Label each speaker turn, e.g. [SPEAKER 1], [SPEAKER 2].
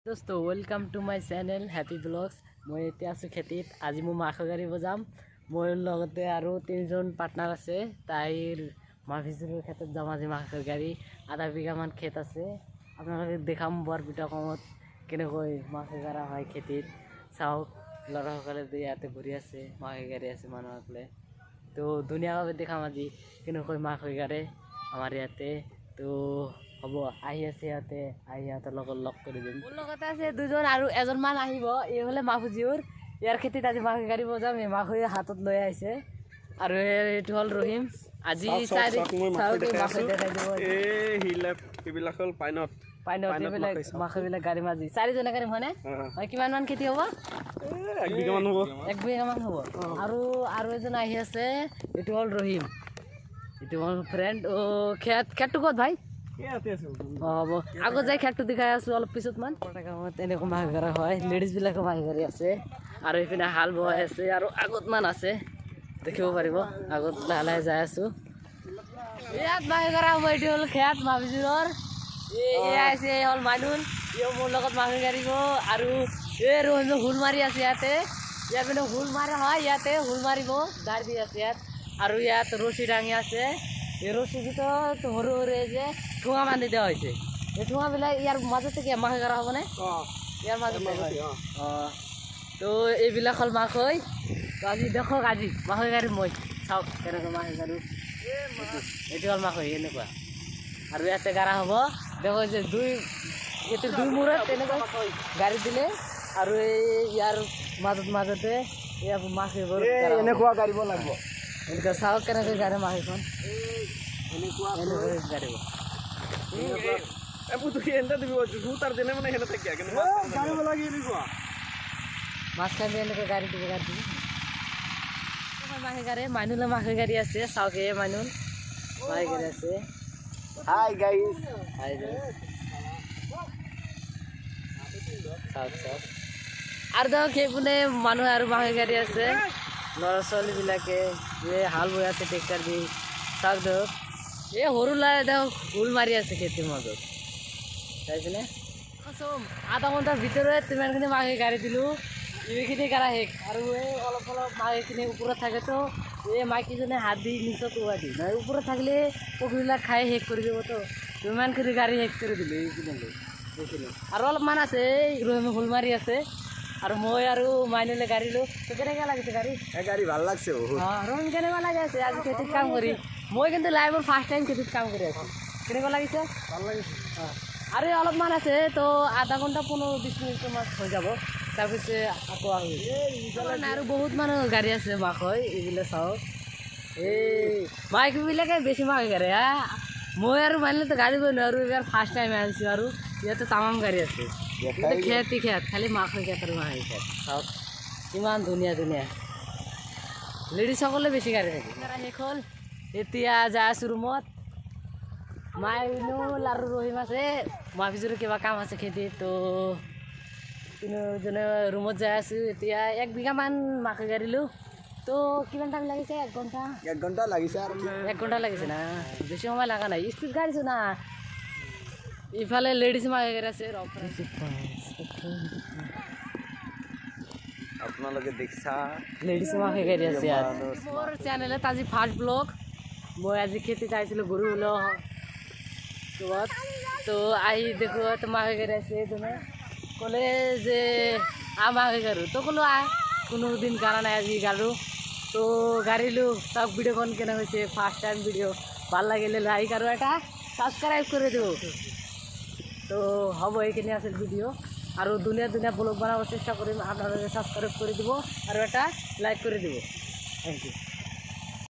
[SPEAKER 1] दोस्तो welcome to my channel happy blogs मैं এতিয়া আছো খেতিত আজি মই মাখৰ গাড়ী বজাম মোৰ লগতে আৰু তিনিজন পাৰ্টনাৰ আছে তাইৰ মাভিজুৰৰ খেতত যাম আজি মাখৰ গাড়ী আধা বিঘা মান খেত আছে আপোনালোকে দেখাম বৰপিটা কমত কেনেকৈ মাখৰ গাড়ী হয় খেতিত চাওক লৰাসকলে ইয়াতে ঘূৰি আছে মাখৰ গাড়ী আছে মানুহসকলে তো ধুনীয়াভাৱে দেখাম আজি কেনেকৈ মাখৰ গাড়ী আমাৰ ইয়াতে তো হ'ব আহি আছে ইয়াতে আহি ইয়াতে লগ কৰি দিম মোৰ লগতে আছে দুজন আৰু এজন মান আহিব এই হলে মাফুজিউৰ ইয়াৰ খেতিত আজি মাখৰ গাড়ী বজাম এই মাখৰ হাতত লৈ আহিছে আৰু এইটো হল ৰহিম আজি চাৰি মাখৰ দেখাই দিব এই হিলেপ এইবিলাক হল পাইনত এইবিলাক মাখৰ বিলাক গাড়ী মাজি চাৰিজনে গাড়ী মানে কিমান মান খেতি হ'ব এক বিঘা মান হ'ব আৰু এজন আহি আছে এইটো হল ৰহিম এইটো হল ফ্ৰেণ্ড ও খেতটো ক'ত ভাই আগত যাই খেতটো দেখাই আছো অলপ পিছত মান এনেকুৱা মাছ ধৰা হয় লেডিজ বিলাকে মাছ ধৰি আছে আৰু এইপিনে হাল বোৱাই আছে আৰু আগত মান আছে দেখিব পাৰিব আগত লাহে লাহে যাই আছো ইয়াত মাছ ধৰা হ'ব এইটো হ'ল খেত মাভিজুৰৰ আছে হ'ল মানুহ মোৰ লগত মাছ ধৰিব আৰু এই ৰহিমে হুল মাৰি আছে ইয়াতে ইয়াত মানে হুল মাৰা হয় ইয়াতে হুল মাৰিব গাড়ী দি আছে ইয়াত আৰু ইয়াত ৰছী দাঙি আছে এই ৰছী ভিতৰত সৰু সৰু যে ঠোঙা বান্ধি দেওয়া হয়েছে এই ঠোঙাবিলাক ইয়ার মাঝে থেকে মাখে করা হবে না ইয়ার মাঝে তো এইবিলাক হল মাখৈ তো আজি দেখক আজি মাখৈ গাড়ী মই চাওক কেনেকৈ মাখৈ গাড়ী এইটো হল মাখৈ এনেকুৱা আৰু ইয়াতে গাড়া হ'ব দেখো যে দুই মূৰত তেনেকৈ গাড়ী দিলে আৰু এই ইয়াৰ মাজতে ইয়াৰ মাখৈবোৰ এনেকুৱা গাড়ীব লাগিব এনেকুৱা চাওক কেনেকৈ গাড়ী মাখৈখন এনেকৈ গাড়ীব মানুহ মাখৈ গাড়ী আছে চাওক মানুহ মাখৈ গাড়ী আছে হাই গাইস আৰু দেখক সেইপিনে মানুহ আৰু মাখৈ গাড়ী আছে ল'ৰা ছোৱালীবিলাকে হাল বৈ আছে ট্ৰেক্টৰ দি চাওক দেখক এই সৰু ল'ৰাই দেখক হুল মাৰি আছে খেতিৰ মাজত চাইছেনে আধা ঘণ্টাৰ ভিতৰত ইমানখিনি মাখৈ গাড়ী দিলোঁ এইখিনি গাড়া শেষ আৰু এই অলপ মাখৈখিনি ওপৰত থাকেতো এই মাইকীজনে হাত দি নিচত উৰা দি নহয় ওপৰত থাকিলে পক্ষীবিলাক খাই শেষ কৰি দিবতো ইমানখিনি গাড়ী শেষ কৰি দিলোঁ এইখিনিলৈ এইখিনি আৰু অলপমান আছে এই ৰহিমে হুল মাৰি আছে আৰু মই আৰু মাইনুলে গাড়ী লো তো কেনেকুৱা লাগিছে গাড়ী ভাল লাগছে ৰহিম কেনেকুৱা লাগি আছে আজি খেতিত কাম কৰি মই কিন্তু লাইভৰ ফাৰ্ষ্ট টাইম খেতিত কাম কৰি আছোঁ কেনেকুৱা লাগিছে ভাল লাগিছে আৰু অলপমান আছে তো আধা ঘণ্টা 15-20 মিনিটমান হৈ যাব তাৰপিছত আকৌ আহি আৰু বহুত মানুহ গাড়ী আছে মাখৈ এইবিলাক চাওক এই মাইকবিলাকে বেছি মাখৈ গাড়ী মই আৰু মানিলেতো গাড়ী বৈ নোৱাৰোঁ এইবাৰ ফাৰ্ষ্ট টাইম আহিছোঁ আৰু ইয়াতে তামাম গাড়ী আছে খেতি খেত খালি মাখৈ খেত আৰু মাখৈ খেত চাওক কিমান ধুনীয়া লেডিজসকলে বেছি গাড়ী থাকে শেষ হ'ল এতিয়া যাই আছোঁ ৰুমত মাইনুল আৰু ৰহিম আছে মাভিজুৰৰ কিবা কাম আছে খেতি তো তিনিজনে ৰুমত যাই আছোঁ এতিয়া 1 বিঘামান মাখৈ গাড়ীলোঁ তো কিমান টাইম লাগিছে 1 ঘণ্টা লাগিছে আৰু 1 ঘণ্টা লাগিছে না বেছি সময় লগা নাই স্পীড গাড়ীছো না ইফালে লেডিজ মাখৈ গাড়ী আছে আপোনালোকে দেখিছা লেডিজ মাখৈ গাড়ী আছে মোৰ চেনেলত আজি ফাৰ্ষ্ট ব্লগ মই আজি খেতিত আহিছিলোঁ গৰু তো আহি দেখো তো মাখৈ গাড়ী আছে তুমি ক'লে যে মাখৈ গাড়ী তো ক'লো কোনো দিন গাড়া নাই আজি গাড়ো তো গাড়ীলোঁ চাওক ভিডিঅ'খন কেনে হৈছে ফাৰ্ষ্ট টাইম ভিডিঅ' ভাল লাগিলে লাইক আৰু এটা ছাবস্ক্ৰাইব কৰি দিব তো হ'ব এইখিনি আছিল ভিডিঅ' আৰু ধুনীয়া ব্লগ বনাব চেষ্টা কৰিম আপোনালোকে ছাবস্ক্ৰাইব কৰি দিব আৰু এটা লাইক কৰি দিব থেংক ইউ